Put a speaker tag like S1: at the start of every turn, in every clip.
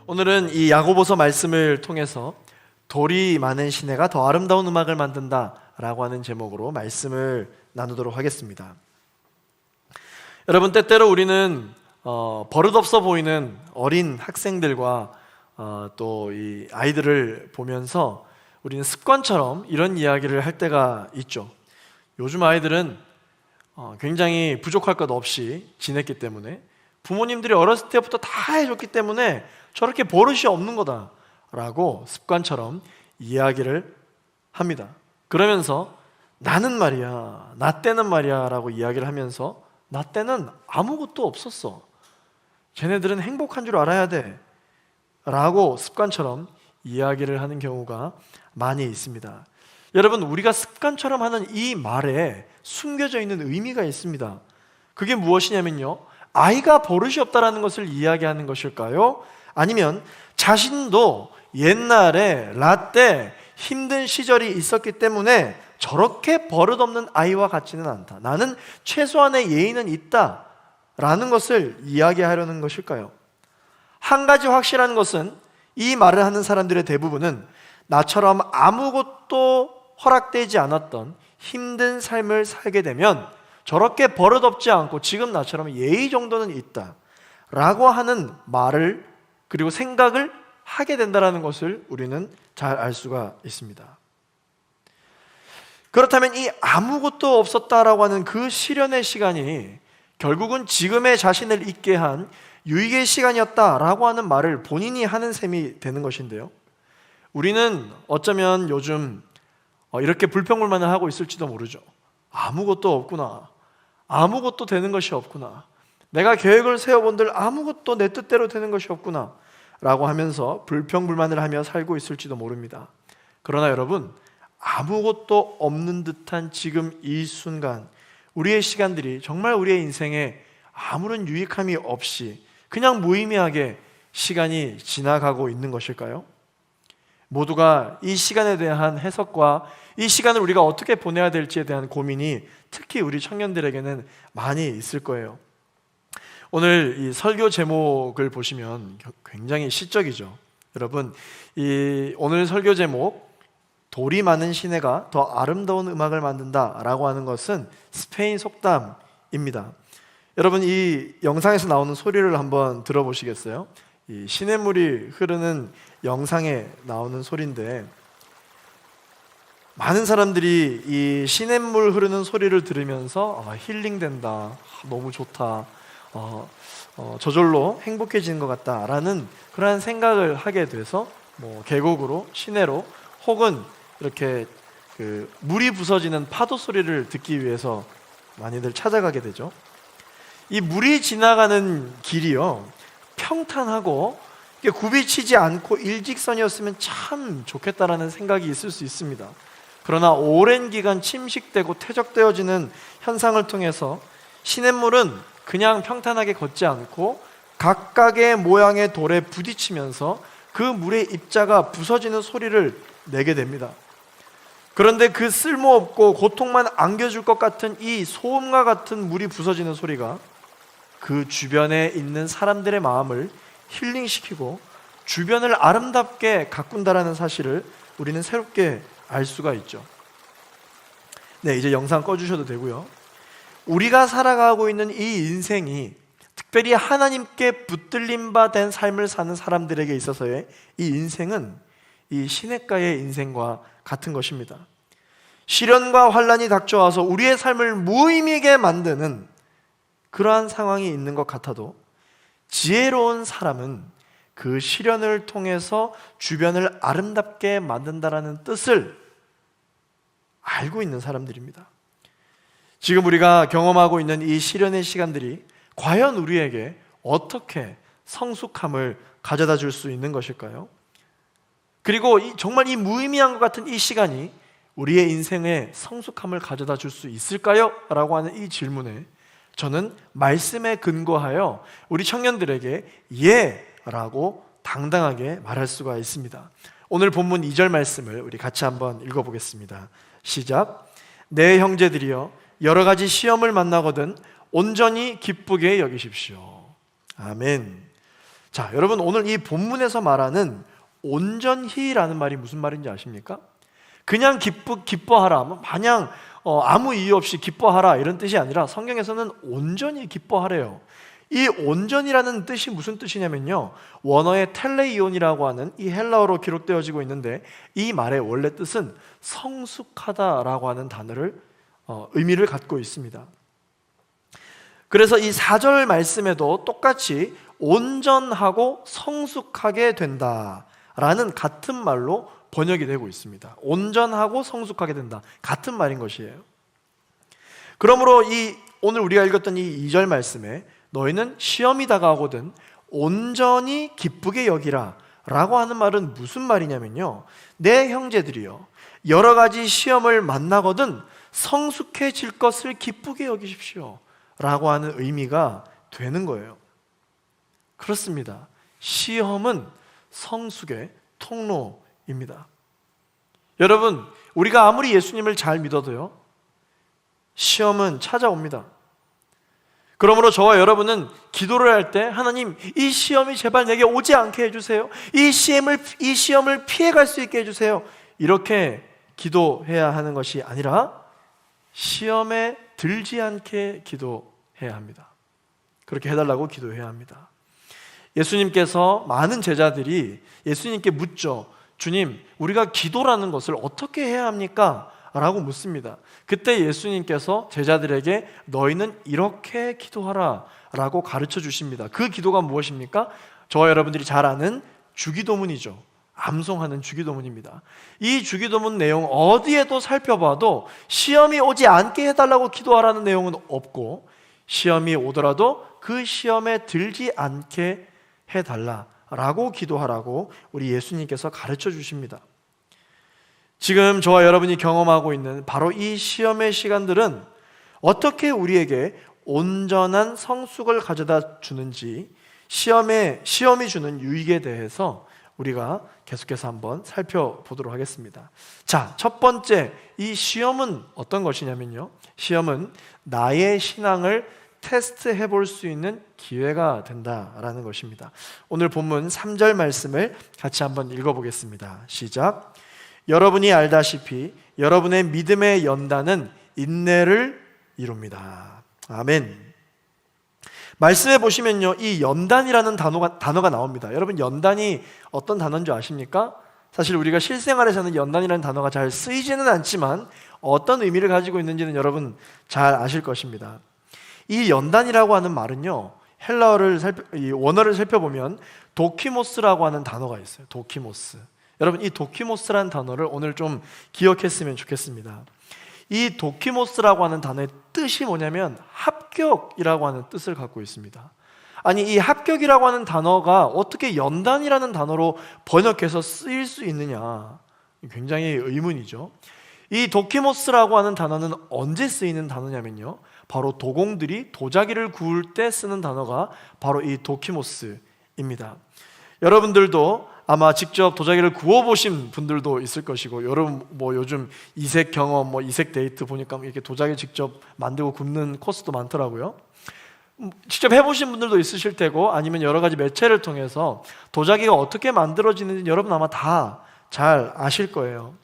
S1: 오늘은 이 야고보서 말씀을 통해서 돌이 많은 시내가 더 아름다운 음악을 만든다 라고 하는 제목으로 말씀을 나누도록 하겠습니다. 여러분, 때때로 우리는 버릇없어 보이는 어린 학생들과 또 이 아이들을 보면서 우리는 습관처럼 이런 이야기를 할 때가 있죠. 요즘 아이들은 굉장히 부족할 것 없이 지냈기 때문에, 부모님들이 어렸을 때부터 다 해줬기 때문에 저렇게 버릇이 없는 거다 라고 습관처럼 이야기를 합니다. 그러면서 나는 말이야, 나 때는 말이야 라고 이야기를 하면서 나 때는 아무것도 없었어, 쟤네들은 행복한 줄 알아야 돼 라고 습관처럼 이야기를 하는 경우가 많이 있습니다. 여러분, 우리가 습관처럼 하는 이 말에 숨겨져 있는 의미가 있습니다. 그게 무엇이냐면요, 아이가 버릇이 없다라는 것을 이야기하는 것일까요? 아니면 자신도 옛날에 라떼 힘든 시절이 있었기 때문에 저렇게 버릇없는 아이와 같지는 않다, 나는 최소한의 예의는 있다 라는 것을 이야기하려는 것일까요? 한 가지 확실한 것은, 이 말을 하는 사람들의 대부분은 나처럼 아무것도 허락되지 않았던 힘든 삶을 살게 되면 저렇게 버릇없지 않고 지금 나처럼 예의 정도는 있다 라고 하는 말을, 그리고 생각을 하게 된다는 것을 우리는 잘 알 수가 있습니다. 그렇다면 이 아무것도 없었다라고 하는 그 시련의 시간이 결국은 지금의 자신을 있게 한 유익의 시간이었다라고 하는 말을 본인이 하는 셈이 되는 것인데요, 우리는 어쩌면 요즘 이렇게 불평불만을 하고 있을지도 모르죠. 아무것도 없구나, 아무것도 되는 것이 없구나, 내가 계획을 세워본들 아무것도 내 뜻대로 되는 것이 없구나 라고 하면서 불평불만을 하며 살고 있을지도 모릅니다. 그러나 여러분, 아무것도 없는 듯한 지금 이 순간, 우리의 시간들이 정말 우리의 인생에 아무런 유익함이 없이 그냥 무의미하게 시간이 지나가고 있는 것일까요? 모두가 이 시간에 대한 해석과 이 시간을 우리가 어떻게 보내야 될지에 대한 고민이 특히 우리 청년들에게는 많이 있을 거예요. 오늘 이 설교 제목을 보시면 굉장히 시적이죠. 여러분, 이 오늘 설교 제목 돌이 많은 시내가 더 아름다운 음악을 만든다 라고 하는 것은 스페인 속담입니다. 여러분, 이 영상에서 나오는 소리를 한번 들어보시겠어요? 이 시냇물이 흐르는 영상에 나오는 소리인데, 많은 사람들이 이 시냇물 흐르는 소리를 들으면서 힐링된다, 너무 좋다, 저절로 행복해지는 것 같다라는 그러한 생각을 하게 돼서 계곡으로, 시내로, 혹은 이렇게 물이 부서지는 파도 소리를 듣기 위해서 많이들 찾아가게 되죠. 이 물이 지나가는 길이요, 평탄하고 굽이치지 않고 일직선이었으면 참 좋겠다라는 생각이 있을 수 있습니다. 그러나 오랜 기간 침식되고 퇴적되어지는 현상을 통해서 시냇물은 그냥 평탄하게 걷지 않고 각각의 모양의 돌에 부딪히면서 그 물의 입자가 부서지는 소리를 내게 됩니다. 그런데 그 쓸모없고 고통만 안겨줄 것 같은 이 소음과 같은 물이 부서지는 소리가 그 주변에 있는 사람들의 마음을 힐링시키고 주변을 아름답게 가꾼다라는 사실을 우리는 새롭게 알 수가 있죠. 네, 이제 영상 꺼주셔도 되고요. 우리가 살아가고 있는 이 인생이, 특별히 하나님께 붙들림 바 된 삶을 사는 사람들에게 있어서의 이 인생은 이 시냇가의 인생과 같은 것입니다. 시련과 환난이 닥쳐와서 우리의 삶을 무의미하게 만드는 그러한 상황이 있는 것 같아도, 지혜로운 사람은 그 시련을 통해서 주변을 아름답게 만든다라는 뜻을 알고 있는 사람들입니다. 지금 우리가 경험하고 있는 이 시련의 시간들이 과연 우리에게 어떻게 성숙함을 가져다 줄 수 있는 것일까요? 그리고 정말 이 무의미한 것 같은 이 시간이 우리의 인생에 성숙함을 가져다 줄 수 있을까요? 라고 하는 이 질문에 저는 말씀에 근거하여 우리 청년들에게 예! 라고 당당하게 말할 수가 있습니다. 오늘 본문 2절 말씀을 우리 같이 한번 읽어보겠습니다. 시작. 내 형제들이여, 여러 가지 시험을 만나거든 온전히 기쁘게 여기십시오. 아멘. 자, 여러분 오늘 이 본문에서 말하는 온전히라는 말이 무슨 말인지 아십니까? 그냥 기뻐하라, 마냥 아무 이유 없이 기뻐하라 이런 뜻이 아니라 성경에서는 온전히 기뻐하래요. 이 온전이라는 뜻이 무슨 뜻이냐면요, 원어의 텔레이온이라고 하는 이 헬라어로 기록되어지고 있는데, 이 말의 원래 뜻은 성숙하다라고 하는 단어를 의미를 갖고 있습니다. 그래서 이 4절 말씀에도 똑같이 온전하고 성숙하게 된다라는 같은 말로 번역이 되고 있습니다. 온전하고 성숙하게 된다, 같은 말인 것이에요. 그러므로 오늘 우리가 읽었던 이 2절 말씀에 너희는 시험이 다가오거든 온전히 기쁘게 여기라 라고 하는 말은 무슨 말이냐면요, 내 형제들이여, 여러 가지 시험을 만나거든 성숙해질 것을 기쁘게 여기십시오 라고 하는 의미가 되는 거예요. 그렇습니다. 시험은 성숙의 통로입니다. 여러분, 우리가 아무리 예수님을 잘 믿어도요, 시험은 찾아옵니다. 그러므로 저와 여러분은 기도를 할 때, 하나님, 이 시험이 제발 내게 오지 않게 해주세요. 이 시험을 피해갈 수 있게 해주세요. 이렇게 기도해야 하는 것이 아니라 시험에 들지 않게 기도해야 합니다. 그렇게 해달라고 기도해야 합니다. 예수님께서 많은 제자들이 예수님께 묻죠. 주님, 우리가 기도라는 것을 어떻게 해야 합니까? 라고 묻습니다. 그때 예수님께서 제자들에게 너희는 이렇게 기도하라 라고 가르쳐 주십니다. 그 기도가 무엇입니까? 저와 여러분들이 잘 아는 주기도문이죠. 암송하는 주기도문입니다. 이 주기도문 내용 어디에도 살펴봐도 시험이 오지 않게 해달라고 기도하라는 내용은 없고, 시험이 오더라도 그 시험에 들지 않게 해달라라고 기도하라고 우리 예수님께서 가르쳐 주십니다. 지금 저와 여러분이 경험하고 있는 바로 이 시험의 시간들은 어떻게 우리에게 온전한 성숙을 가져다 주는지, 시험이 주는 유익에 대해서 우리가 계속해서 한번 살펴보도록 하겠습니다. 자, 첫 번째, 이 시험은 어떤 것이냐면요, 시험은 나의 신앙을 테스트해 볼 수 있는 기회가 된다라는 것입니다. 오늘 본문 3절 말씀을 같이 한번 읽어보겠습니다. 시작. 여러분이 알다시피 여러분의 믿음의 연단은 인내를 이룹니다. 아멘. 말씀해 보시면요, 이 연단이라는 단어가 나옵니다. 여러분, 연단이 어떤 단어인 줄 아십니까? 사실 우리가 실생활에서는 연단이라는 단어가 잘 쓰이지는 않지만 어떤 의미를 가지고 있는지는 여러분 잘 아실 것입니다. 이 연단이라고 하는 말은요, 원어를 살펴보면 도키모스라고 하는 단어가 있어요. 도키모스. 여러분, 이 도키모스라는 단어를 오늘 좀 기억했으면 좋겠습니다. 이 도키모스라고 하는 단어의 뜻이 뭐냐면 합격이라고 하는 뜻을 갖고 있습니다. 아니, 이 합격이라고 하는 단어가 어떻게 연단이라는 단어로 번역해서 쓰일 수 있느냐, 굉장히 의문이죠. 이 도키모스라고 하는 단어는 언제 쓰이는 단어냐면요, 바로 도공들이 도자기를 구울 때 쓰는 단어가 바로 이 도키모스입니다. 여러분들도 아마 직접 도자기를 구워보신 분들도 있을 것이고, 여러분 요즘 이색 경험, 이색 데이트 보니까 이렇게 도자기 직접 만들고 굽는 코스도 많더라고요. 직접 해보신 분들도 있으실 테고, 아니면 여러 가지 매체를 통해서 도자기가 어떻게 만들어지는지 여러분 아마 다 잘 아실 거예요.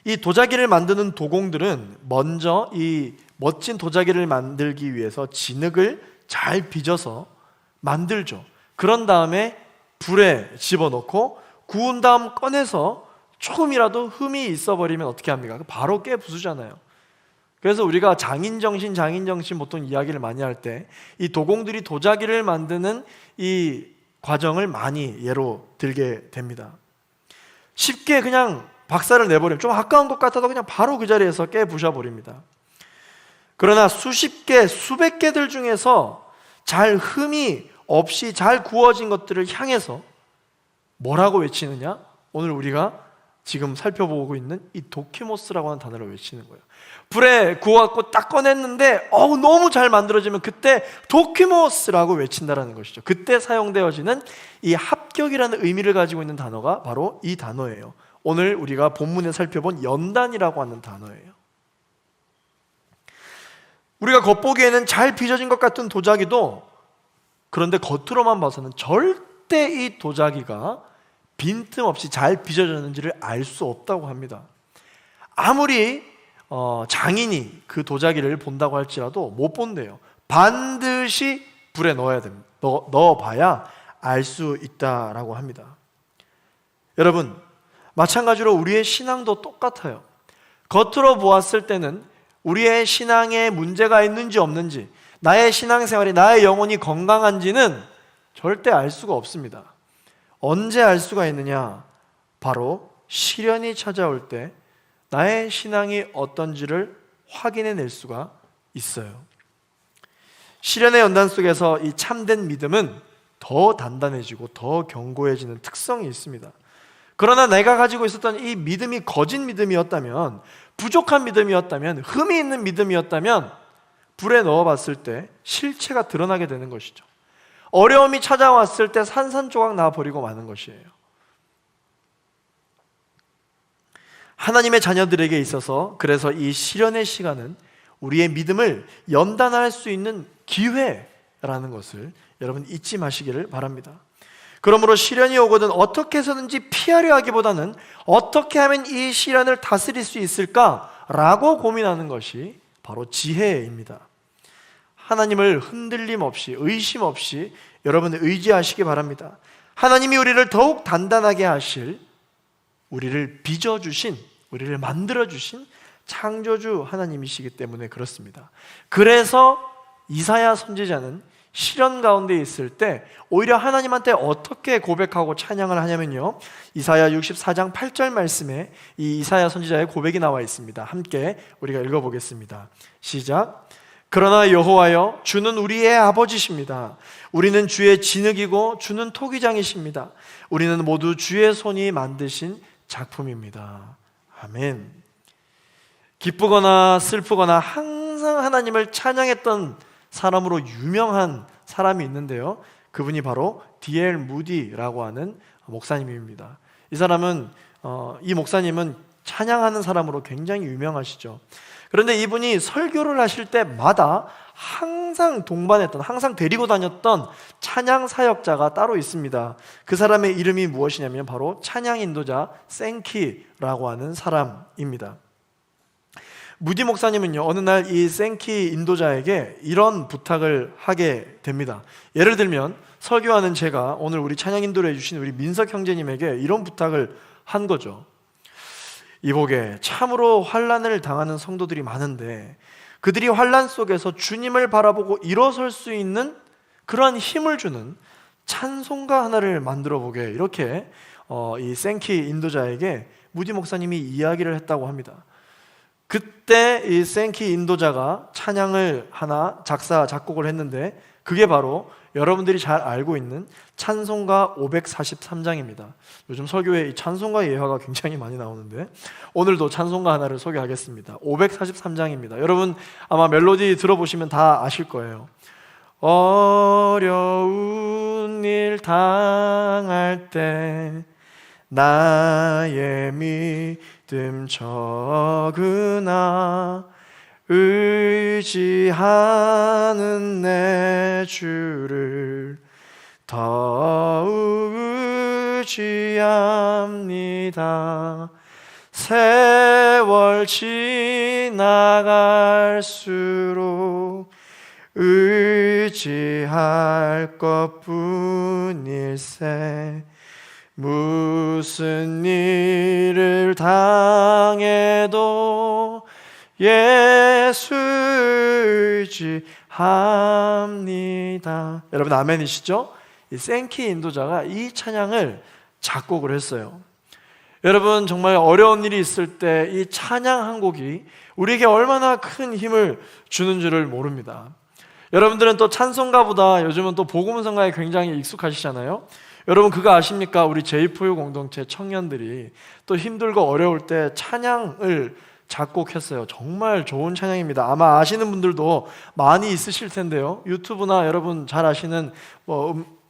S1: 이 도자기를 만드는 도공들은 먼저 이 멋진 도자기를 만들기 위해서 진흙을 잘 빚어서 만들죠. 그런 다음에 불에 집어넣고 구운 다음 꺼내서 조금이라도 흠이 있어버리면 어떻게 합니까? 바로 깨부수잖아요. 그래서 우리가 장인정신 보통 이야기를 많이 할 때 이 도공들이 도자기를 만드는 이 과정을 많이 예로 들게 됩니다. 쉽게 그냥 박살을 내버리면, 좀 아까운 것 같아도 그냥 바로 그 자리에서 깨부셔버립니다. 그러나 수십 개, 수백 개들 중에서 잘 흠이 없이 잘 구워진 것들을 향해서 뭐라고 외치느냐? 오늘 우리가 지금 살펴보고 있는 이 도키모스라고 하는 단어를 외치는 거예요. 불에 구워갖고 딱 꺼냈는데 너무 잘 만들어지면 그때 도키모스라고 외친다라는 것이죠. 그때 사용되어지는 이 합격이라는 의미를 가지고 있는 단어가 바로 이 단어예요. 오늘 우리가 본문에 살펴본 연단이라고 하는 단어예요. 우리가 겉보기에는 잘 빚어진 것 같은 도자기도 그런데 겉으로만 봐서는 절대 이 도자기가 빈틈없이 잘 빚어졌는지를 알 수 없다고 합니다. 아무리 장인이 그 도자기를 본다고 할지라도 못 본대요. 반드시 불에 넣어야 됩니다. 넣어봐야 알 수 있다라고 합니다. 여러분, 마찬가지로 우리의 신앙도 똑같아요. 겉으로 보았을 때는 우리의 신앙에 문제가 있는지 없는지, 나의 신앙생활이, 나의 영혼이 건강한지는 절대 알 수가 없습니다. 언제 알 수가 있느냐? 바로 시련이 찾아올 때 나의 신앙이 어떤지를 확인해낼 수가 있어요. 시련의 연단 속에서 이 참된 믿음은 더 단단해지고 더 견고해지는 특성이 있습니다. 그러나 내가 가지고 있었던 이 믿음이 거짓 믿음이었다면, 부족한 믿음이었다면, 흠이 있는 믿음이었다면 불에 넣어봤을 때 실체가 드러나게 되는 것이죠. 어려움이 찾아왔을 때 산산조각 나버리고 마는 것이에요. 하나님의 자녀들에게 있어서 그래서 이 시련의 시간은 우리의 믿음을 연단할 수 있는 기회라는 것을 여러분 잊지 마시기를 바랍니다. 그러므로 시련이 오거든 어떻게 해서든지 피하려 하기보다는 어떻게 하면 이 시련을 다스릴 수 있을까라고 고민하는 것이 바로 지혜입니다. 하나님을 흔들림 없이, 의심 없이 여러분 의지하시기 바랍니다. 하나님이 우리를 더욱 단단하게 하실, 우리를 빚어주신, 우리를 만들어주신 창조주 하나님이시기 때문에 그렇습니다. 그래서 이사야 선지자는 시련 가운데 있을 때 오히려 하나님한테 어떻게 고백하고 찬양을 하냐면요, 이사야 64장 8절 말씀에 이 이사야 선지자의 고백이 나와 있습니다. 함께 우리가 읽어보겠습니다. 시작. 그러나 여호와여, 주는 우리의 아버지십니다. 우리는 주의 진흙이고 주는 토기장이십니다. 우리는 모두 주의 손이 만드신 작품입니다. 아멘. 기쁘거나 슬프거나 항상 하나님을 찬양했던 사람으로 유명한 사람이 있는데요, 그분이 바로 D.L. 무디라고 하는 목사님입니다. 이 사람은 이 목사님은 찬양하는 사람으로 굉장히 유명하시죠. 그런데 이분이 설교를 하실 때마다 항상 동반했던, 항상 데리고 다녔던 찬양 사역자가 따로 있습니다. 그 사람의 이름이 무엇이냐면 바로 찬양 인도자 생키라고 하는 사람입니다. 무디 목사님은요, 어느 날 이 생키 인도자에게 이런 부탁을 하게 됩니다. 예를 들면 설교하는 제가 오늘 우리 찬양 인도를 해주신 우리 민석 형제님에게 이런 부탁을 한 거죠. 이보게, 참으로 환난을 당하는 성도들이 많은데 그들이 환난 속에서 주님을 바라보고 일어설 수 있는 그러한 힘을 주는 찬송가 하나를 만들어 보게, 이렇게 이 생키 인도자에게 무디 목사님이 이야기를 했다고 합니다. 그때 이 생키 인도자가 찬양을 하나 작사 작곡을 했는데 그게 바로 여러분들이 잘 알고 있는 찬송가 543장입니다. 요즘 설교에 이 찬송가 예화가 굉장히 많이 나오는데 오늘도 찬송가 하나를 소개하겠습니다. 543장입니다. 여러분 아마 멜로디 들어보시면 다 아실 거예요. 어려운 일 당할 때 나의 믿음 적으나 의지하는 내 주를 더욱 의지합니다. 세월 지나갈수록 의지할 것뿐일세. 무슨 일을 당해도 예수 의지합니다. 여러분 아멘이시죠? 이 생키 인도자가 이 찬양을 작곡을 했어요. 여러분 정말 어려운 일이 있을 때 이 찬양 한 곡이 우리에게 얼마나 큰 힘을 주는 줄을 모릅니다. 여러분들은 또 찬송가보다 요즘은 또 복음성가에 굉장히 익숙하시잖아요. 여러분 그거 아십니까? 우리 제2포유 공동체 청년들이 또 힘들고 어려울 때 찬양을 작곡했어요. 정말 좋은 찬양입니다. 아마 아시는 분들도 많이 있으실 텐데요. 유튜브나 여러분 잘 아시는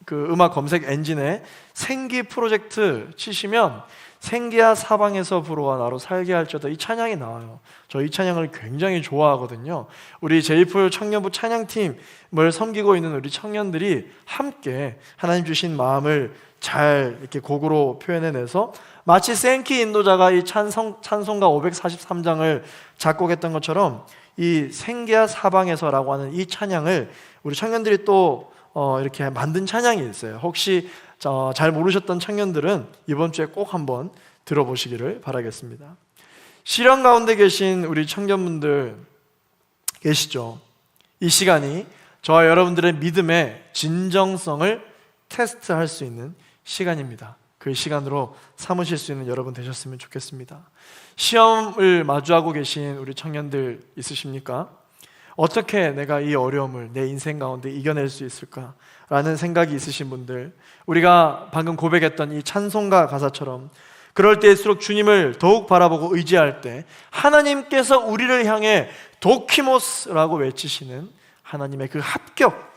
S1: 그 음악 검색 엔진에 생기 프로젝트 치시면 생기야 사방에서 불어와 나로 살게 할지어다, 이 찬양이 나와요. 저 이 찬양을 굉장히 좋아하거든요. 우리 제이풀 청년부 찬양팀을 섬기고 있는 우리 청년들이 함께 하나님 주신 마음을 잘 이렇게 곡으로 표현해내서 마치 생키 인도자가 이 찬송가 543장을 작곡했던 것처럼 이 생기야 사방에서라고 하는 이 찬양을 우리 청년들이 또 이렇게 만든 찬양이 있어요. 혹시 잘 모르셨던 청년들은 이번 주에 꼭 한번 들어보시기를 바라겠습니다. 시련 가운데 계신 우리 청년분들 계시죠? 이 시간이 저와 여러분들의 믿음의 진정성을 테스트할 수 있는 시간입니다. 그 시간으로 삼으실 수 있는 여러분 되셨으면 좋겠습니다. 시험을 마주하고 계신 우리 청년들 있으십니까? 어떻게 내가 이 어려움을 내 인생 가운데 이겨낼 수 있을까? 라는 생각이 있으신 분들, 우리가 방금 고백했던 이 찬송가 가사처럼 그럴 때일수록 주님을 더욱 바라보고 의지할 때 하나님께서 우리를 향해 도키모스라고 외치시는 하나님의 그 합격,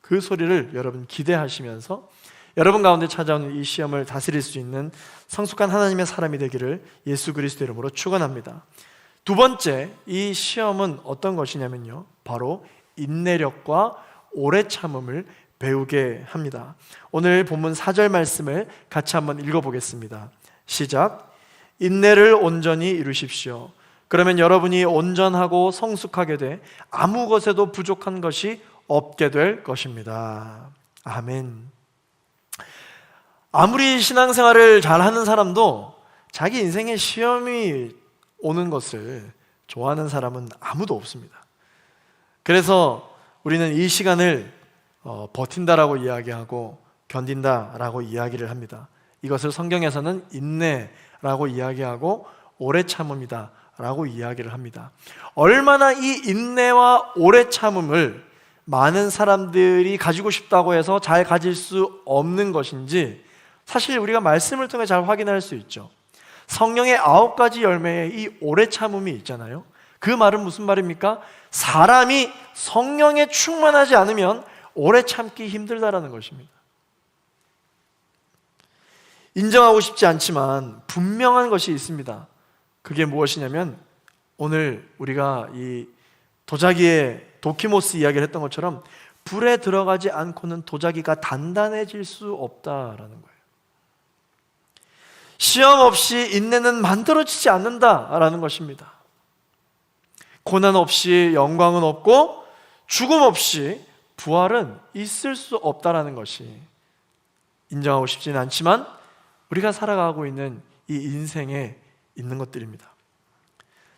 S1: 그 소리를 여러분 기대하시면서 여러분 가운데 찾아오는 이 시험을 다스릴 수 있는 성숙한 하나님의 사람이 되기를 예수 그리스도 이름으로 축원합니다. 두 번째, 이 시험은 어떤 것이냐면요, 바로 인내력과 오래 참음을 배우게 합니다. 오늘 본문 4절 말씀을 같이 한번 읽어보겠습니다. 시작. 인내를 온전히 이루십시오. 그러면 여러분이 온전하고 성숙하게 돼 아무 것에도 부족한 것이 없게 될 것입니다. 아멘. 아무리 신앙생활을 잘하는 사람도 자기 인생에 시험이 오는 것을 좋아하는 사람은 아무도 없습니다. 그래서 우리는 이 시간을 버틴다라고 이야기하고 견딘다라고 이야기를 합니다. 이것을 성경에서는 인내라고 이야기하고 오래 참음이다 라고 이야기를 합니다. 얼마나 이 인내와 오래 참음을 많은 사람들이 가지고 싶다고 해서 잘 가질 수 없는 것인지 사실 우리가 말씀을 통해 잘 확인할 수 있죠. 성령의 9가지 열매에 이 오래 참음이 있잖아요. 그 말은 무슨 말입니까? 사람이 성령에 충만하지 않으면 오래 참기 힘들다라는 것입니다. 인정하고 싶지 않지만 분명한 것이 있습니다. 그게 무엇이냐면 오늘 우리가 이 도자기의 도키모스 이야기를 했던 것처럼 불에 들어가지 않고는 도자기가 단단해질 수 없다라는 거예요. 시험 없이 인내는 만들어지지 않는다라는 것입니다. 고난 없이 영광은 없고 죽음 없이 부활은 있을 수 없다라는 것이 인정하고 싶지는 않지만 우리가 살아가고 있는 이 인생에 있는 것들입니다.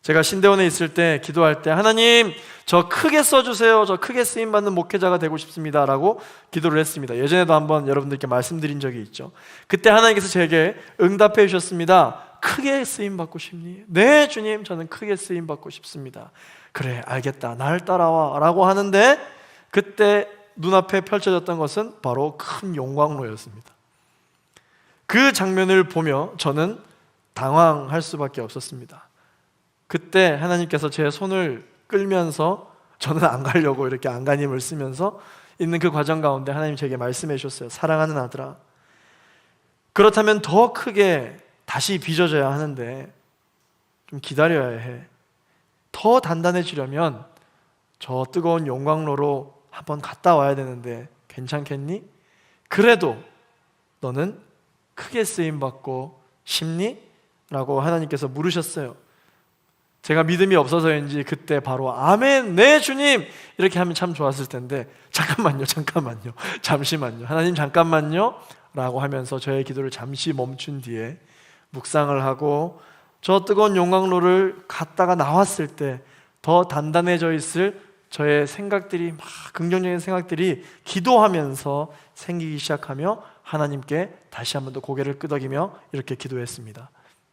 S1: 제가 신대원에 있을 때 기도할 때 하나님 저 크게 써주세요, 저 크게 쓰임받는 목회자가 되고 싶습니다 라고 기도를 했습니다. 예전에도 한번 여러분들께 말씀드린 적이 있죠. 그때 하나님께서 제게 응답해 주셨습니다. 크게 쓰임받고 싶니? 네 주님, 저는 크게 쓰임받고 싶습니다. 그래 알겠다, 날 따라와 라고 하는데 그때 눈앞에 펼쳐졌던 것은 바로 큰 용광로였습니다. 그 장면을 보며 저는 당황할 수밖에 없었습니다. 그때 하나님께서 제 손을 끌면서 저는 안 가려고 이렇게 안간힘을 쓰면서 있는 그 과정 가운데 하나님 제게 말씀해 주셨어요. 사랑하는 아들아, 그렇다면 더 크게 다시 빚어져야 하는데 좀 기다려야 해. 더 단단해지려면 저 뜨거운 용광로로 한번 갔다 와야 되는데 괜찮겠니? 그래도 너는 크게 쓰임받고 싶니? 라고 하나님께서 물으셨어요. 제가 믿음이 없어서인지 그때 바로 아멘, 네 주님 이렇게 하면 참 좋았을 텐데 잠깐만요 잠시만요 하나님 잠깐만요 라고 하면서 저의 기도를 잠시 멈춘 뒤에 묵상을 하고 저 뜨거운 용광로를 갔다가 나왔을 때 더 단단해져 있을 저의 생각들이 막 긍정적인 생각들이 기도하면서 생기기 시작하며 하나님께 다시 한번 더 고개를 끄덕이며 이렇게 기도했습니다.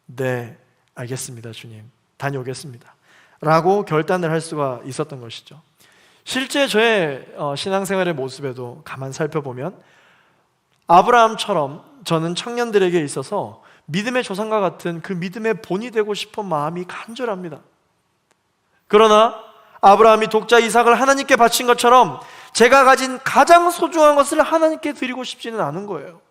S1: 네 알겠습니다 주님, 다녀오겠습니다 라고 결단을 할 수가 있었던 것이죠. 실제 저의 신앙생활의 모습에도 가만 살펴보면 아브라함처럼 저는 청년들에게 있어서 믿음의 조상과 같은 그 믿음의 본이 되고 싶은 마음이 간절합니다. 그러나 아브라함이 독자 이삭을 하나님께 바친 것처럼 제가 가진 가장 소중한 것을 하나님께 드리고 싶지는 않은 거예요.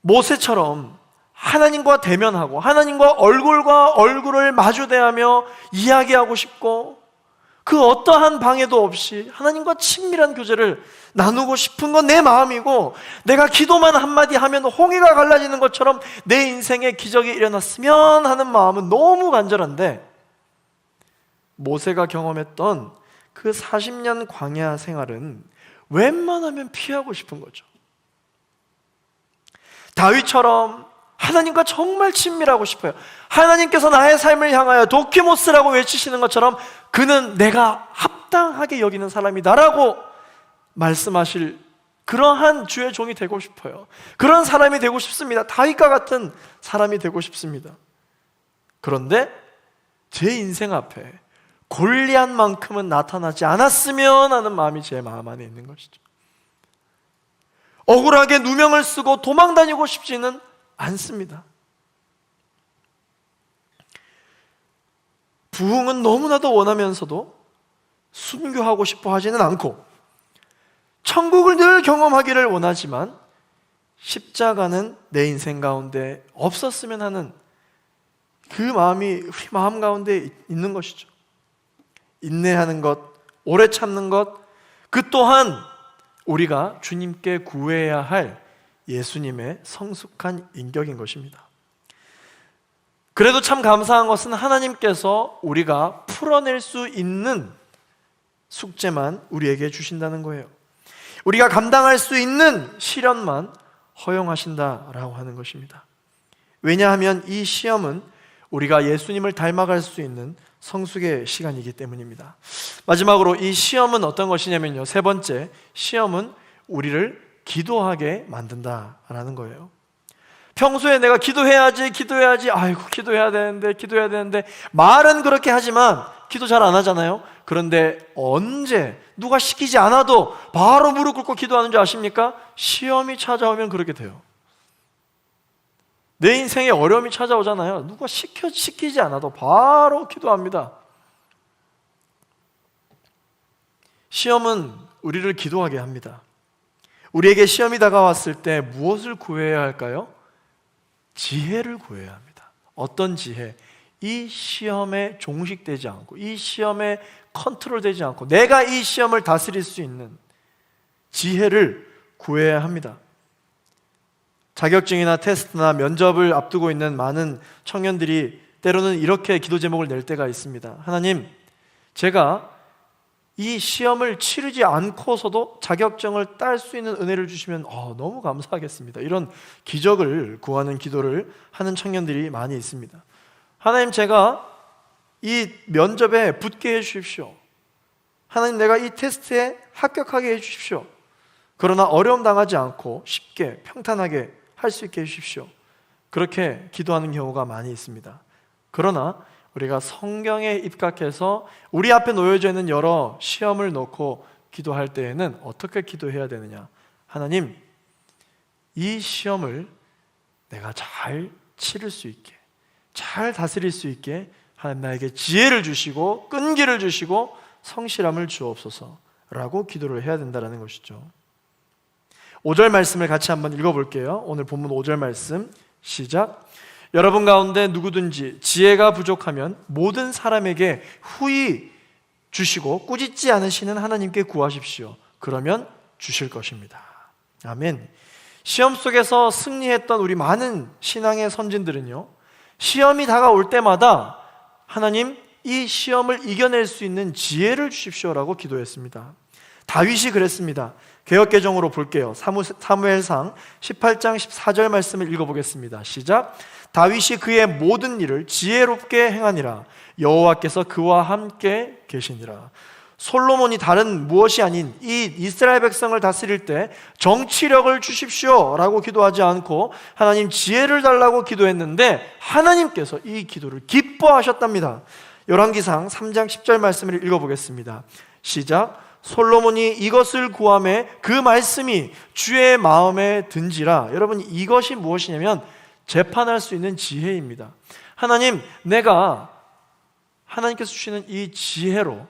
S1: 모세처럼 하나님과 대면하고 하나님과 얼굴과 얼굴을 마주대하며 이야기하고 싶고 그 어떠한 방해도 없이 하나님과 친밀한 교제를 나누고 싶은 건 내 마음이고, 내가 기도만 한마디 하면 홍해가 갈라지는 것처럼 내 인생에 기적이 일어났으면 하는 마음은 너무 간절한데, 모세가 경험했던 그 40년 광야 생활은 웬만하면 피하고 싶은 거죠. 다윗처럼 하나님과 정말 친밀하고 싶어요. 하나님께서 나의 삶을 향하여 도키모스라고 외치시는 것처럼 그는 내가 합당하게 여기는 사람이다라고 말씀하실 그러한 주의 종이 되고 싶어요. 그런 사람이 되고 싶습니다. 다윗과 같은 사람이 되고 싶습니다. 그런데 제 인생 앞에 골리앗만큼은 나타나지 않았으면 하는 마음이 제 마음 안에 있는 것이죠. 억울하게 누명을 쓰고 도망 다니고 싶지는 않습니다. 부흥은 너무나도 원하면서도 순교하고 싶어 하지는 않고, 천국을 늘 경험하기를 원하지만 십자가는 내 인생 가운데 없었으면 하는 그 마음이 우리 마음 가운데 있는 것이죠. 인내하는 것, 오래 참는 것, 그 또한 우리가 주님께 구해야 할 예수님의 성숙한 인격인 것입니다. 그래도 참 감사한 것은 하나님께서 우리가 풀어낼 수 있는 숙제만 우리에게 주신다는 거예요. 우리가 감당할 수 있는 시련만 허용하신다라고 하는 것입니다. 왜냐하면 이 시험은 우리가 예수님을 닮아갈 수 있는 성숙의 시간이기 때문입니다. 마지막으로 이 시험은 어떤 것이냐면요, 세 번째, 시험은 우리를 기도하게 만든다라는 거예요. 평소에 내가 기도해야지 아이고 기도해야 되는데 말은 그렇게 하지만 기도 잘 안 하잖아요. 그런데 언제 누가 시키지 않아도 바로 무릎 꿇고 기도하는 줄 아십니까? 시험이 찾아오면 그렇게 돼요. 내 인생에 어려움이 찾아오잖아요. 누가 시키지 않아도 바로 기도합니다. 시험은 우리를 기도하게 합니다. 우리에게 시험이 다가왔을 때 무엇을 구해야 할까요? 지혜를 구해야 합니다. 어떤 지혜? 이 시험에 종식되지 않고, 이 시험에 컨트롤되지 않고, 내가 이 시험을 다스릴 수 있는 지혜를 구해야 합니다. 자격증이나 테스트나 면접을 앞두고 있는 많은 청년들이 때로는 이렇게 기도 제목을 낼 때가 있습니다. 하나님, 제가 이 시험을 치르지 않고서도 자격증을 딸 수 있는 은혜를 주시면 너무 감사하겠습니다. 이런 기적을 구하는 기도를 하는 청년들이 많이 있습니다. 하나님, 제가 이 면접에 붙게 해주십시오. 하나님, 내가 이 테스트에 합격하게 해주십시오. 그러나 어려움 당하지 않고 쉽게 평탄하게 할 수 있게 해주십시오. 그렇게 기도하는 경우가 많이 있습니다. 그러나 우리가 성경에 입각해서 우리 앞에 놓여져 있는 여러 시험을 놓고 기도할 때에는 어떻게 기도해야 되느냐? 하나님, 이 시험을 내가 잘 치를 수 있게, 잘 다스릴 수 있게 하나님 나에게 지혜를 주시고 끈기를 주시고 성실함을 주옵소서라고 기도를 해야 된다는 것이죠. 5절 말씀을 같이 한번 읽어볼게요. 오늘 본문 5절 말씀 시작. 여러분 가운데 누구든지 지혜가 부족하면 모든 사람에게 후히 주시고 꾸짖지 않으시는 하나님께 구하십시오. 그러면 주실 것입니다. 아멘. 시험 속에서 승리했던 우리 많은 신앙의 선진들은요, 시험이 다가올 때마다 하나님, 이 시험을 이겨낼 수 있는 지혜를 주십시오라고 기도했습니다. 다윗이 그랬습니다. 개역개정으로 볼게요. 사무엘상 18장 14절 말씀을 읽어보겠습니다. 시작. 다윗이 그의 모든 일을 지혜롭게 행하니라. 여호와께서 그와 함께 계시니라. 솔로몬이 다른 무엇이 아닌 이 이스라엘 백성을 다스릴 때 정치력을 주십시오 라고 기도하지 않고 하나님 지혜를 달라고 기도했는데 하나님께서 이 기도를 기뻐하셨답니다. 열왕기상 3장 10절 말씀을 읽어보겠습니다. 시작. 솔로몬이 이것을 구하매 그 말씀이 주의 마음에 든지라. 여러분, 이것이 무엇이냐면 재판할 수 있는 지혜입니다. 하나님, 내가 하나님께서 주시는 이 지혜로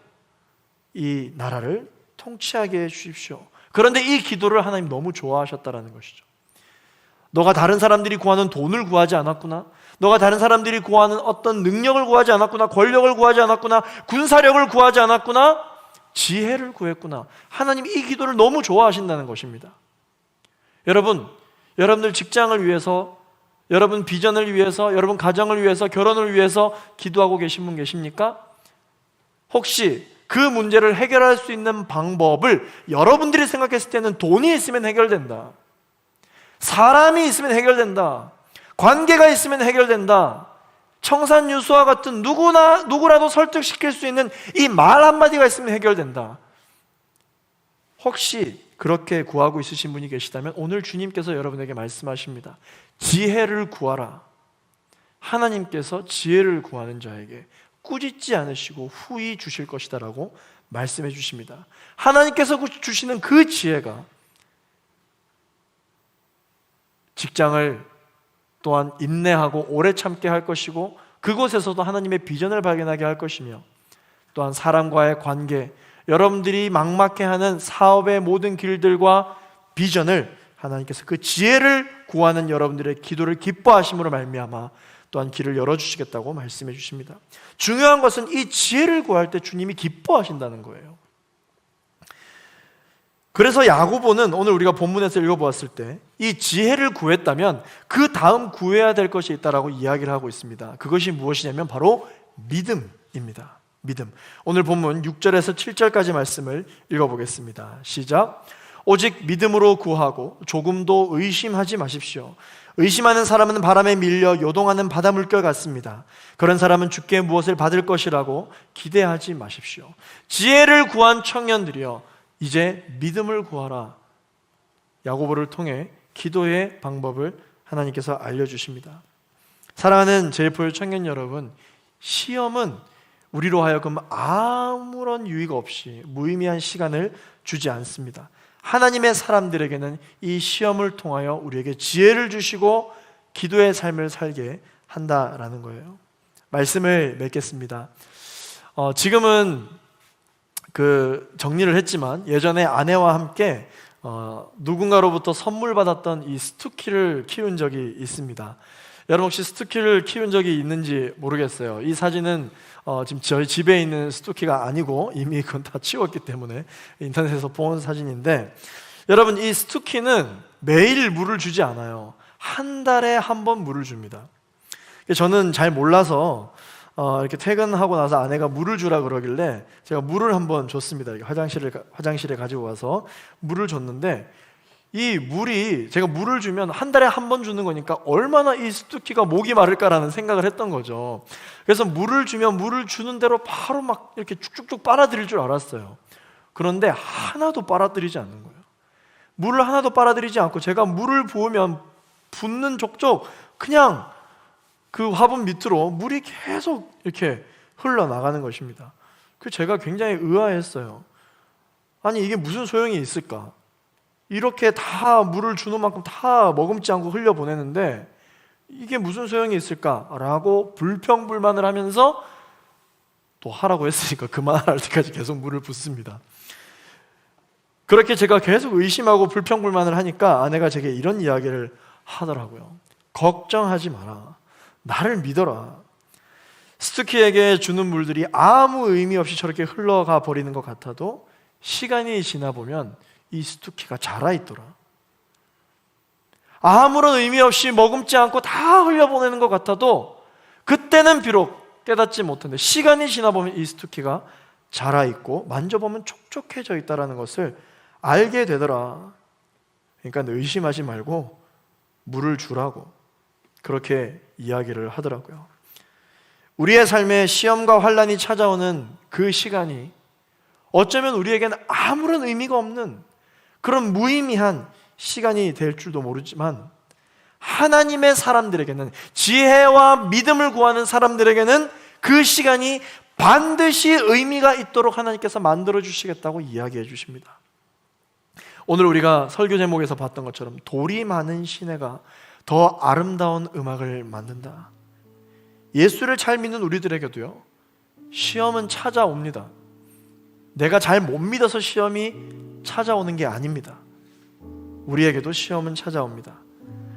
S1: 이 나라를 통치하게 해 주십시오. 그런데 이 기도를 하나님 너무 좋아하셨다라는 것이죠. 너가 다른 사람들이 구하는 돈을 구하지 않았구나. 너가 다른 사람들이 구하는 어떤 능력을 구하지 않았구나. 권력을 구하지 않았구나. 군사력을 구하지 않았구나. 지혜를 구했구나. 하나님이 이 기도를 너무 좋아하신다는 것입니다. 여러분, 여러분들 직장을 위해서, 여러분 비전을 위해서, 여러분 가정을 위해서, 결혼을 위해서 기도하고 계신 분 계십니까? 혹시 그 문제를 해결할 수 있는 방법을 여러분들이 생각했을 때는 돈이 있으면 해결된다, 사람이 있으면 해결된다, 관계가 있으면 해결된다, 청산유수와 같은 누구라도 설득시킬 수 있는 이 말 한마디가 있으면 해결된다, 혹시 그렇게 구하고 있으신 분이 계시다면 오늘 주님께서 여러분에게 말씀하십니다. 지혜를 구하라. 하나님께서 지혜를 구하는 자에게 꾸짖지 않으시고 후히 주실 것이다 라고 말씀해 주십니다. 하나님께서 주시는 그 지혜가 직장을 또한 인내하고 오래 참게 할 것이고, 그곳에서도 하나님의 비전을 발견하게 할 것이며, 또한 사람과의 관계, 여러분들이 막막해하는 사업의 모든 길들과 비전을 하나님께서 그 지혜를 구하는 여러분들의 기도를 기뻐하심으로 말미암아 또한 길을 열어주시겠다고 말씀해 주십니다. 중요한 것은 이 지혜를 구할 때 주님이 기뻐하신다는 거예요. 그래서 야고보는 오늘 우리가 본문에서 읽어보았을 때 이 지혜를 구했다면 그 다음 구해야 될 것이 있다라고 이야기를 하고 있습니다. 그것이 무엇이냐면 바로 믿음입니다. 믿음. 오늘 본문 6절에서 7절까지 말씀을 읽어보겠습니다. 시작. 오직 믿음으로 구하고 조금도 의심하지 마십시오. 의심하는 사람은 바람에 밀려 요동하는 바다 물결 같습니다. 그런 사람은 주께 무엇을 받을 것이라고 기대하지 마십시오. 지혜를 구한 청년들이여, 이제 믿음을 구하라. 야고보를 통해 기도의 방법을 하나님께서 알려주십니다. 사랑하는 제이풀 청년 여러분, 시험은 우리로 하여금 아무런 유익 없이 무의미한 시간을 주지 않습니다. 하나님의 사람들에게는 이 시험을 통하여 우리에게 지혜를 주시고 기도의 삶을 살게 한다라는 거예요. 말씀을 맺겠습니다. 지금은 정리를 했지만 예전에 아내와 함께 누군가로부터 선물 받았던 이 스투키를 키운 적이 있습니다. 여러분 혹시 스투키를 키운 적이 있는지 모르겠어요. 이 사진은 지금 저희 집에 있는 스투키가 아니고 이미 그건 다 치웠기 때문에 인터넷에서 본 사진인데, 여러분 이 스투키는 매일 물을 주지 않아요. 한 달에 한 번 물을 줍니다. 저는 잘 몰라서 이렇게 퇴근하고 나서 아내가 물을 주라 그러길래 제가 물을 한번 줬습니다. 화장실에 가지고 와서 물을 줬는데, 이 물이, 제가 물을 주면 한 달에 한 번 주는 거니까 얼마나 이 스투키가 목이 마를까라는 생각을 했던 거죠. 그래서 물을 주면 물을 주는 대로 바로 막 이렇게 쭉쭉쭉 빨아들일 줄 알았어요. 그런데 하나도 빨아들이지 않는 거예요. 물을 하나도 빨아들이지 않고 제가 물을 부으면 붓는 족족 그냥 그 화분 밑으로 물이 계속 이렇게 흘러나가는 것입니다. 그래서 제가 굉장히 의아했어요. 아니 이게 무슨 소용이 있을까? 이렇게 다 물을 주는 만큼 다 머금지 않고 흘려보내는데 이게 무슨 소용이 있을까라고 불평불만을 하면서, 또 하라고 했으니까 그만할 때까지 계속 물을 붓습니다. 그렇게 제가 계속 의심하고 불평불만을 하니까 아내가 제게 이런 이야기를 하더라고요. 걱정하지 마라. 나를 믿어라. 스투키에게 주는 물들이 아무 의미 없이 저렇게 흘러가 버리는 것 같아도 시간이 지나 보면 이 스투키가 자라있더라. 아무런 의미 없이 머금지 않고 다 흘려보내는 것 같아도 그때는 비록 깨닫지 못했는데 시간이 지나 보면 이 스투키가 자라있고 만져보면 촉촉해져 있다는 것을 알게 되더라. 그러니까 의심하지 말고 물을 주라고 그렇게 이야기를 하더라고요. 우리의 삶에 시험과 환난이 찾아오는 그 시간이 어쩌면 우리에게는 아무런 의미가 없는 그런 무의미한 시간이 될 줄도 모르지만, 하나님의 사람들에게는, 지혜와 믿음을 구하는 사람들에게는 그 시간이 반드시 의미가 있도록 하나님께서 만들어 주시겠다고 이야기해 주십니다. 오늘 우리가 설교 제목에서 봤던 것처럼 돌이 많은 시내가 더 아름다운 음악을 만든다. 예수를 잘 믿는 우리들에게도요, 시험은 찾아옵니다. 내가 잘 못 믿어서 시험이 찾아오는 게 아닙니다. 우리에게도 시험은 찾아옵니다.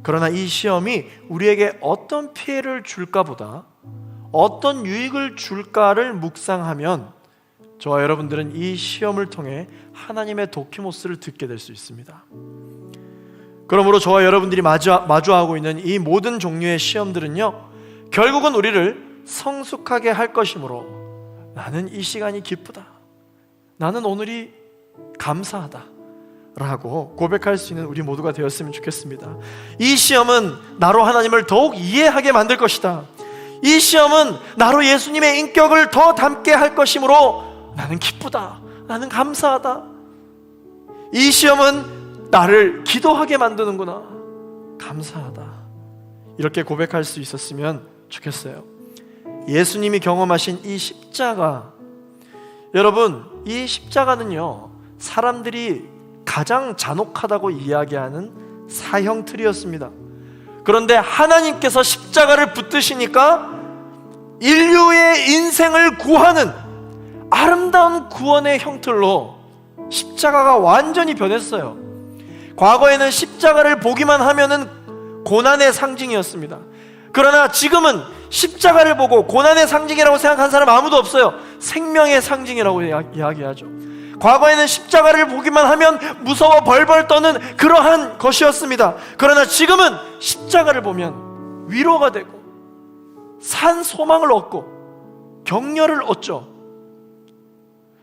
S1: 그러나 이 시험이 우리에게 어떤 피해를 줄까보다 어떤 유익을 줄까를 묵상하면 저와 여러분들은 이 시험을 통해 하나님의 도키모스를 듣게 될 수 있습니다. 그러므로 저와 여러분들이 마주하고 있는 이 모든 종류의 시험들은요, 결국은 우리를 성숙하게 할 것이므로 나는 이 시간이 기쁘다, 나는 오늘이 감사하다 라고 고백할 수 있는 우리 모두가 되었으면 좋겠습니다. 이 시험은 나로 하나님을 더욱 이해하게 만들 것이다. 이 시험은 나로 예수님의 인격을 더 닮게 할 것이므로 나는 기쁘다, 나는 감사하다. 이 시험은 나를 기도하게 만드는구나, 감사하다. 이렇게 고백할 수 있었으면 좋겠어요. 예수님이 경험하신 이 십자가, 여러분, 이 십자가는요, 사람들이 가장 잔혹하다고 이야기하는 사형틀이었습니다. 그런데 하나님께서 십자가를 붙드시니까 인류의 인생을 구하는 아름다운 구원의 형틀로 십자가가 완전히 변했어요. 과거에는 십자가를 보기만 하면은 고난의 상징이었습니다. 그러나 지금은 십자가를 보고 고난의 상징이라고 생각한 사람 아무도 없어요. 생명의 상징이라고 이야기하죠. 과거에는 십자가를 보기만 하면 무서워 벌벌 떠는 그러한 것이었습니다. 그러나 지금은 십자가를 보면 위로가 되고 산 소망을 얻고 격려를 얻죠.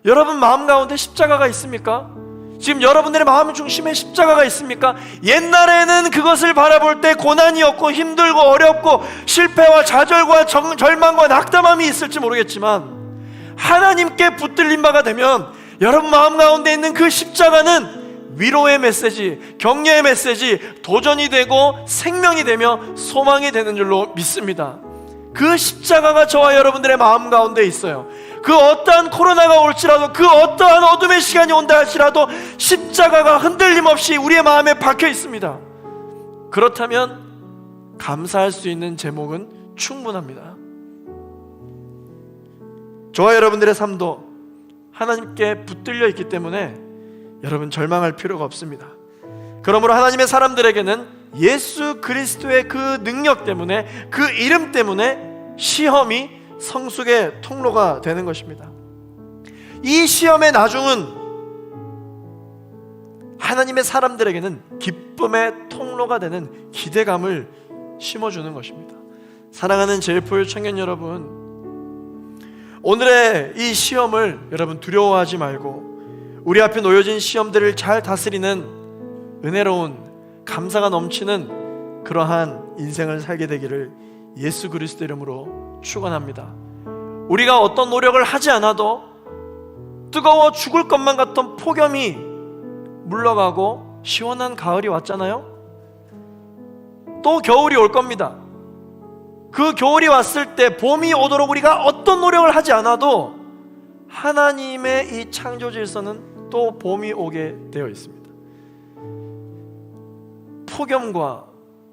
S1: 여러분 마음 가운데 십자가가 있습니까? 지금 여러분들의 마음 중심에 십자가가 있습니까? 옛날에는 그것을 바라볼 때 고난이었고 힘들고 어렵고 실패와 좌절과 절망과 낙담함이 있을지 모르겠지만, 하나님께 붙들린 바가 되면 여러분 마음 가운데 있는 그 십자가는 위로의 메시지, 격려의 메시지, 도전이 되고 생명이 되며 소망이 되는 줄로 믿습니다. 그 십자가가 저와 여러분들의 마음 가운데 있어요. 그 어떠한 코로나가 올지라도, 그 어떠한 어둠의 시간이 온다 할지라도 십자가가 흔들림 없이 우리의 마음에 박혀 있습니다. 그렇다면 감사할 수 있는 제목은 충분합니다. 저와 여러분들의 삶도 하나님께 붙들려 있기 때문에 여러분 절망할 필요가 없습니다. 그러므로 하나님의 사람들에게는 예수 그리스도의 그 능력 때문에, 그 이름 때문에 시험이 성숙의 통로가 되는 것입니다. 이 시험의 나중은 하나님의 사람들에게는 기쁨의 통로가 되는 기대감을 심어주는 것입니다. 사랑하는 제일포유 청년 여러분, 오늘의 이 시험을 여러분 두려워하지 말고 우리 앞에 놓여진 시험들을 잘 다스리는 은혜로운 감사가 넘치는 그러한 인생을 살게 되기를 예수 그리스도 이름으로 축원합니다. 우리가 어떤 노력을 하지 않아도 뜨거워 죽을 것만 같던 폭염이 물러가고 시원한 가을이 왔잖아요. 또 겨울이 올 겁니다. 그 겨울이 왔을 때 봄이 오도록 우리가 어떤 노력을 하지 않아도 하나님의 이 창조 질서는 또 봄이 오게 되어 있습니다. 폭염과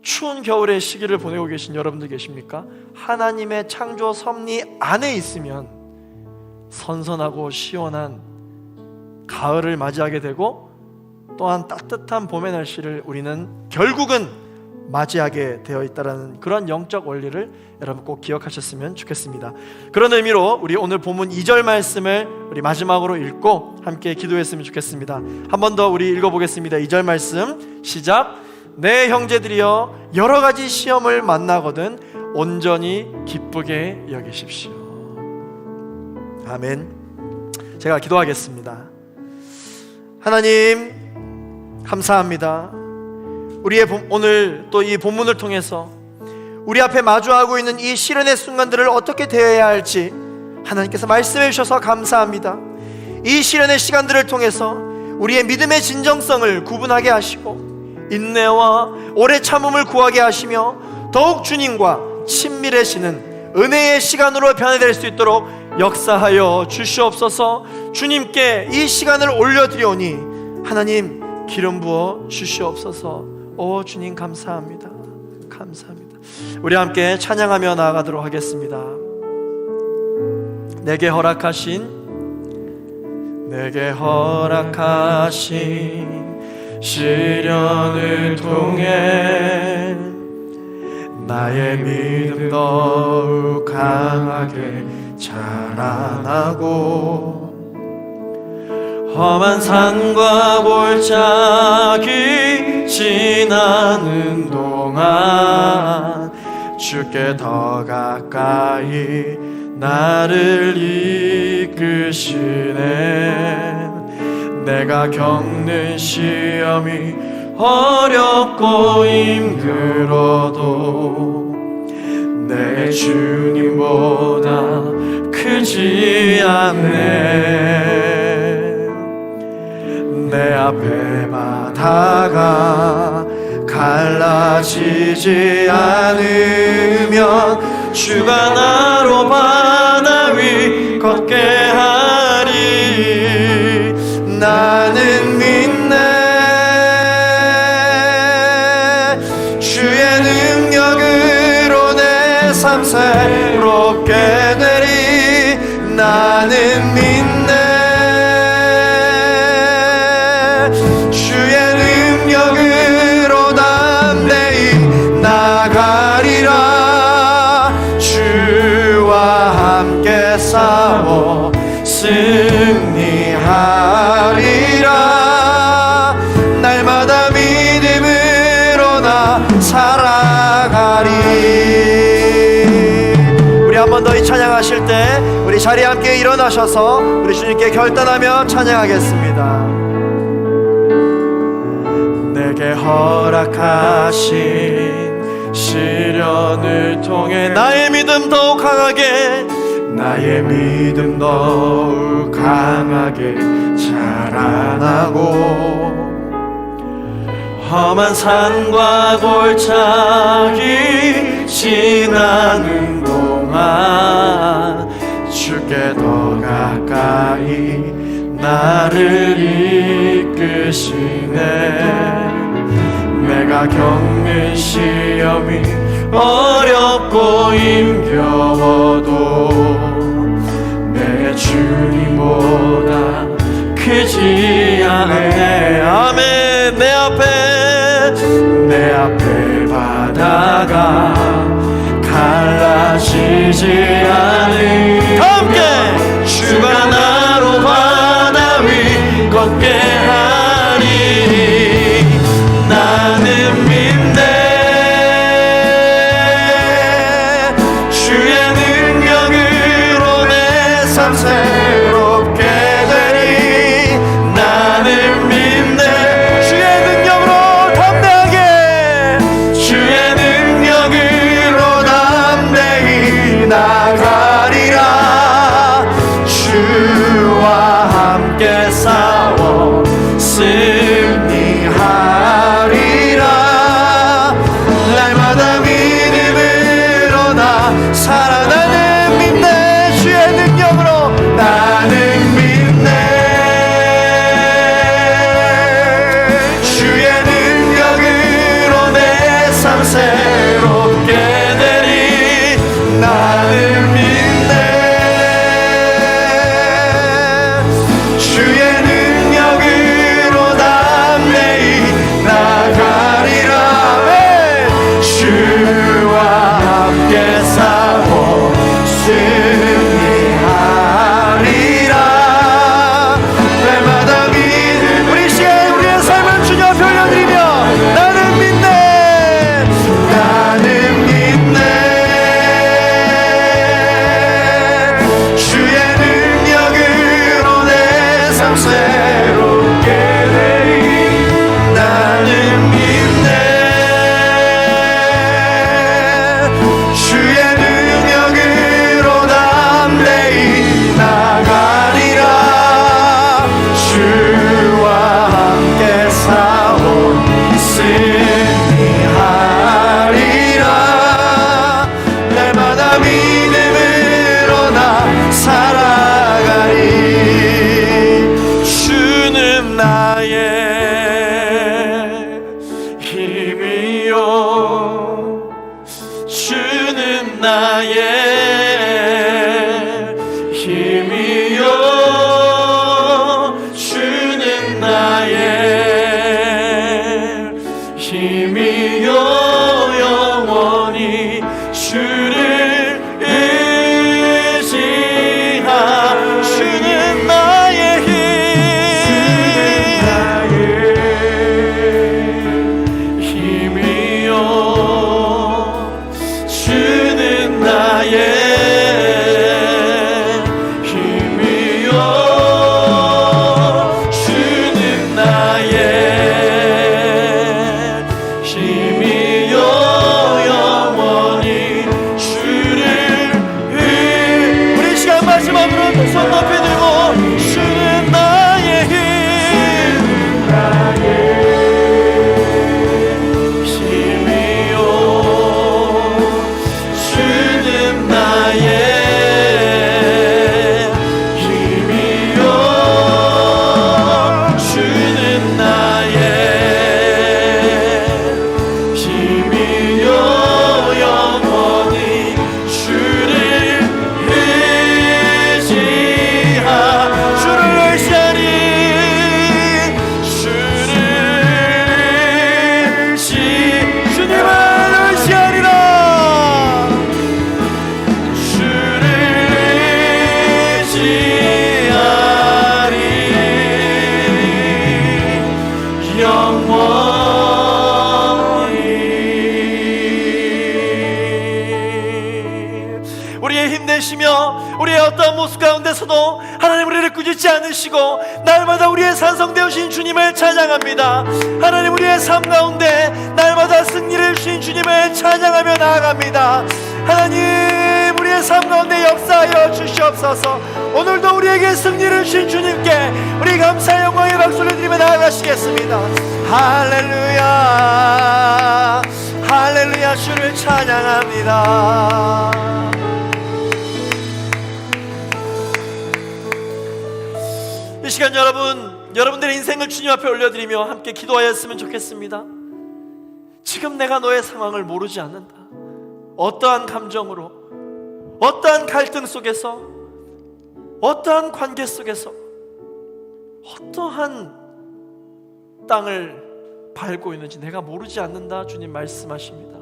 S1: 추운 겨울의 시기를 보내고 계신 여러분들 계십니까? 하나님의 창조 섭리 안에 있으면 선선하고 시원한 가을을 맞이하게 되고, 또한 따뜻한 봄의 날씨를 우리는 결국은 맞이하게 되어 있다는 그런 영적 원리를 여러분 꼭 기억하셨으면 좋겠습니다. 그런 의미로 우리 오늘 본문 2절 말씀을 우리 마지막으로 읽고 함께 기도했으면 좋겠습니다. 한 번 더 우리 읽어보겠습니다. 2절 말씀 시작. 내 형제들이여, 여러 가지 시험을 만나거든 온전히 기쁘게 여기십시오. 아멘. 제가 기도하겠습니다. 하나님 감사합니다. 우리의 오늘 또 이 본문을 통해서 우리 앞에 마주하고 있는 이 시련의 순간들을 어떻게 대해야 할지 하나님께서 말씀해 주셔서 감사합니다. 이 시련의 시간들을 통해서 우리의 믿음의 진정성을 구분하게 하시고 인내와 오래 참음을 구하게 하시며 더욱 주님과 친밀해지는 은혜의 시간으로 변화될 수 있도록 역사하여 주시옵소서. 주님께 이 시간을 올려드리오니 하나님 기름 부어 주시옵소서. 오 주님 감사합니다. 감사합니다. 우리 함께 찬양하며 나아가도록 하겠습니다. 내게 허락하신 시련을 통해 나의 믿음 더욱 강하게 자라나고 험한 산과 골짜기 지나는 동안 주께 더 가까이 나를 이끄시네. 내가 겪는 시험이 어렵고 힘들어도 내 주님보다 크지 않네. 내 앞에 바다가 갈라지지 않으면 주가 나로 바다 위 걷게 하리. 나는 믿네. 주의 능력으로 내 삶 새롭게 되리. 나는 믿네. 주의 능력으로 담대히 나가리라. 주와 함께 싸워 승리하리라. 날마다 믿음으로 나 살아가리. 우리 한 번 더 이 찬양하실 때 우리 자리에 함께 일어나셔서 우리 주님께 결단하며 찬양하겠습니다. 내게 허락하신 시련을 통해 나의 믿음 더욱 강하게 자라나고 험한 산과 골짜기 지나는 동안 주께 더 가까이 나를 이끄시네. 내가 겪는 시험이 어렵고 힘겨워도 내 주님보다 크지 않네. 아멘. 내 앞에 바다가 갈라지지 않으면 함께 주가 나로 바다 위 걷게 하리. 나는 믿네. 주의 능력으로 내 삶 새롭게 되리. 나는 믿네. 주의 능력으로 담대하게 주의 능력으로 담대히 나가리라. 주와 함께 싸워 승리하리라. 날마다 믿음으로 나 살아나는 믿네. 주의 능력으로 나는 믿네. 주의 능력으로 내 삶 새롭게 되리. 나는 믿네. 주의 능력으로 담대히 나가리라. 주와 함께 싸워 승리하리라. 날마다 믿음 우리 시에 우리의 삶을 주님 앞에 올려드리며 나는 믿네. 나는 믿네. 주의 능력으로 내 삶 새롭게 되리. 나는 믿네. 주의 능력으로 담대히 나가리라. 주와 함께 싸워 승리하리라. 날마다 믿음으로 나 살아가리. 주는 어떠한 모습 가운데서도 하나님 우리를 꾸짖지 않으시고 날마다 우리의 산성되으신 주님을 찬양합니다. 하나님 우리의 삶 가운데 날마다 승리를 주신 주님을 찬양하며 나아갑니다. 하나님 우리의 삶 가운데 역사하여 주시옵소서. 오늘도 우리에게 승리를 주신 주님께 우리 감사의 영광의 박수를 드리며 나아가시겠습니다. 할렐루야 할렐루야 주를 찬양합니다. 이 시간 여러분들의 인생을 주님 앞에 올려드리며 함께 기도하였으면 좋겠습니다. 지금 내가 너의 상황을 모르지 않는다. 어떠한 감정으로, 어떠한 갈등 속에서, 어떠한 관계 속에서, 어떠한 땅을 밟고 있는지 내가 모르지 않는다. 주님 말씀하십니다.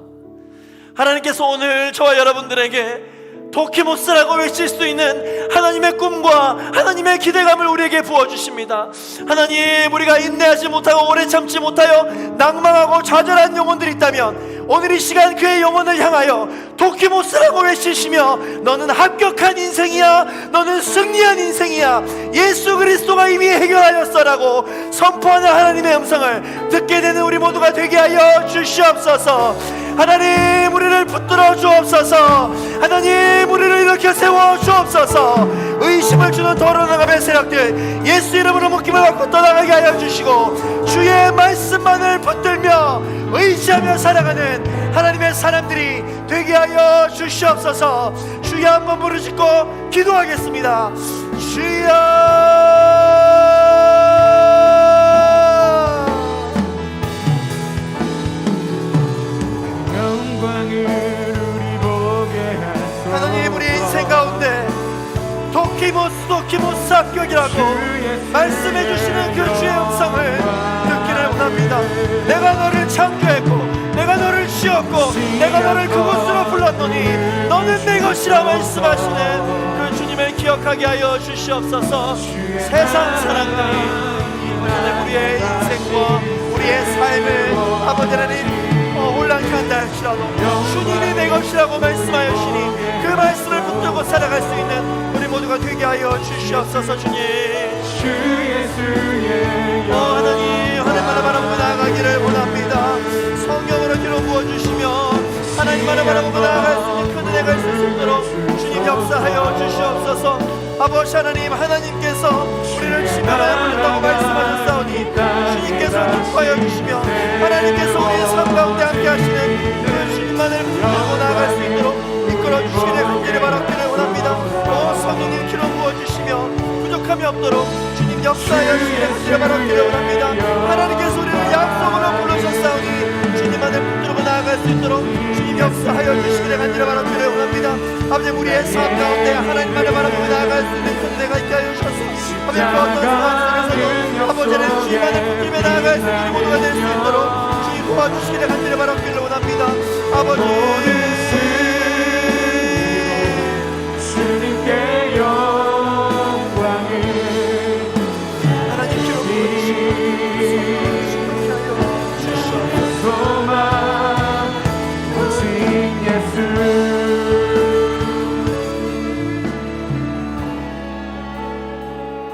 S1: 하나님께서 오늘 저와 여러분들에게 도키모스라고 외칠 수 있는 하나님의 꿈과 하나님의 기대감을 우리에게 부어주십니다. 하나님 우리가 인내하지 못하고 오래 참지 못하여 낭망하고 좌절한 영혼들이 있다면 오늘 이 시간 그의 영혼을 향하여 도키모스라고 외치시며 너는 합격한 인생이야, 너는 승리한 인생이야, 예수 그리스도가 이미 해결하였어라고 선포하는 하나님의 음성을 듣게 되는 우리 모두가 되게 하여 주시옵소서. 하나님 우리를 붙들어 주옵소서. 하나님 우리를 일으켜 세워 주옵소서. 의심을 주는 더러운 악의 세력들 예수 이름으로 묶임을 받고 떠나가게 하여 주시고 주의 말씀만을 붙들며 의지하며 살아가는 하나님의 사람들이 되게 하여 주시옵소서. 주여 한번 부르짖고 기도하겠습니다. 주여 도키모스 합격이라고 말씀해 주시는 그 주의 음성을 듣기를 원합니다. 내가 너를 창조했고 내가 너를 지었고 내가 너를 그곳으로 불렀노니 너는 내 것이라 말씀하시는 그 주님을 기억하게 하여 주시옵소서. 세상 사람들이 우리의 인생과 우리의 삶을 아버지 하나님 혼란케 한다 할지라도 주님이 내 것이라고 말씀하여 주시니 그 말씀을 붙들고 살아갈 수 있는 우리 모두가 되게 하여 주시옵소서. 주님 하나님 하나님만을 바라보고 나아가기를 원합니다. 성령으로 기름 부어주시며 하나님만을 바라보고 나아갈 수 있는 큰 은혜가 있을 수 있도록 주님 역사하여 주시옵소서. 아버지 하나님 하나님께서 우리를 지면하여 부른다고 말씀하셨사오니 주님께서 기뻐하여 주시며 하나님께서 우리의 삶 가운데 함께 하시는 그 주님만을 붙들고 나아갈 수 있도록 이끌어 주시기를 간절히 바라기를 원합니다. 성령님 기름 부어주시며 부족함이 없도록 주님 역사하여 주시기를 간절히 바라기를 원합니다. 하나님께서 우리를 약속으로 부르셨사오니 주님만을 붙들고 나아갈 수 있도록 주님 역사하여 주시기를 간절히 바라기를 원합니다. 아버지 우리의 삶 가운데 하나님만을 바라보고 나아갈 수 있는 은혜가 있게 하여 주셨습니다. 아버지 그 어떤 상황 속에서도 아버지는 주님만을 붙들며 나아갈 수 있는 모두가 될 수 있도록 주님 도와주시기를 간절히 바라기를 원합니다. 아버지 주님께 영광을 하나님 기록 부어주시고 소망 오직 예수.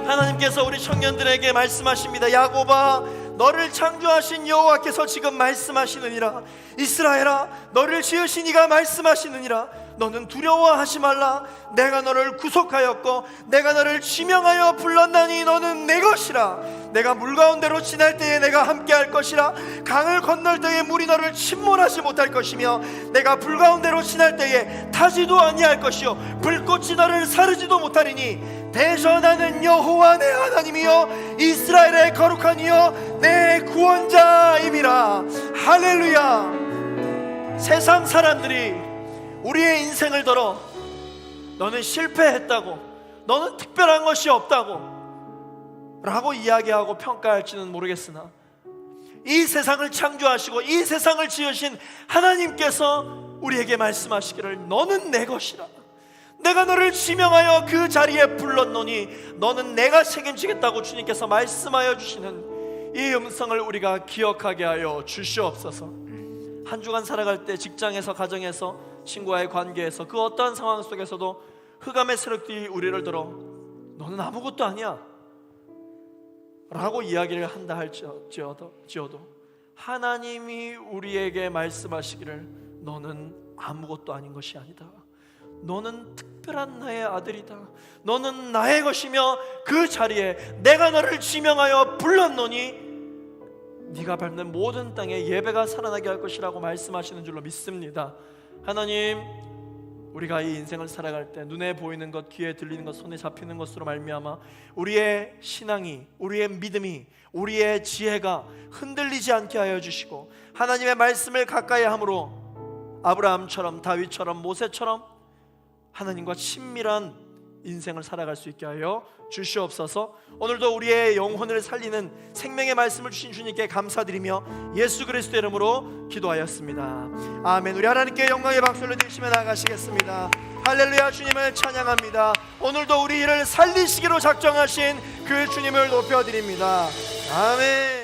S1: 하나님께서 우리 청년들에게 말씀하십니다. 야곱아 너를 창조하신 여호와께서 지금 말씀하시느니라. 이스라엘아 너를 지으신 이가 말씀하시느니라. 너는 두려워하지 말라. 내가 너를 구속하였고 내가 너를 지명하여 불렀나니 너는 내 것이라. 내가 물 가운데로 지날 때에 내가 함께할 것이라. 강을 건널 때에 물이 너를 침몰하지 못할 것이며 내가 불 가운데로 지날 때에 타지도 아니할 것이요 불꽃이 너를 사르지도 못하리니 대전하는 여호와 내 하나님이여 이스라엘의 거룩한 이여 내 구원자임이라. 할렐루야. 세상 사람들이 우리의 인생을 들어 너는 실패했다고, 너는 특별한 것이 없다고 라고 이야기하고 평가할지는 모르겠으나 이 세상을 창조하시고 이 세상을 지으신 하나님께서 우리에게 말씀하시기를 너는 내 것이라. 내가 너를 지명하여 그 자리에 불렀노니 너는 내가 책임지겠다고 주님께서 말씀하여 주시는 이 음성을 우리가 기억하게 하여 주시옵소서. 한 주간 살아갈 때 직장에서 가정에서 친구와의 관계에서 그 어떠한 상황 속에서도 흑암의 세력들이 우리를 들어 너는 아무것도 아니야 라고 이야기를 한다 할지어도 하나님이 우리에게 말씀하시기를 너는 아무것도 아닌 것이 아니다. 너는 특별한 나의 아들이다. 너는 나의 것이며 그 자리에 내가 너를 지명하여 불렀노니 네가 밟는 모든 땅에 예배가 살아나게 할 것이라고 말씀하시는 줄로 믿습니다. 하나님, 우리가 이 인생을 살아갈 때 눈에 보이는 것, 귀에 들리는 것, 손에 잡히는 것으로 말미암아 우리의 신앙이, 우리의 믿음이, 우리의 지혜가 흔들리지 않게 하여 주시고 하나님의 말씀을 가까이 함으로 아브라함처럼, 다윗처럼, 모세처럼 하나님과 친밀한 인생을 살아갈 수 있게 하여 주시옵소서. 오늘도 우리의 영혼을 살리는 생명의 말씀을 주신 주님께 감사드리며 예수 그리스도의 이름으로 기도하였습니다. 아멘. 우리 하나님께 영광의 박수를 드리시며 나아가시겠습니다. 할렐루야. 주님을 찬양합니다. 오늘도 우리 일을 살리시기로 작정하신 그 주님을 높여드립니다. 아멘.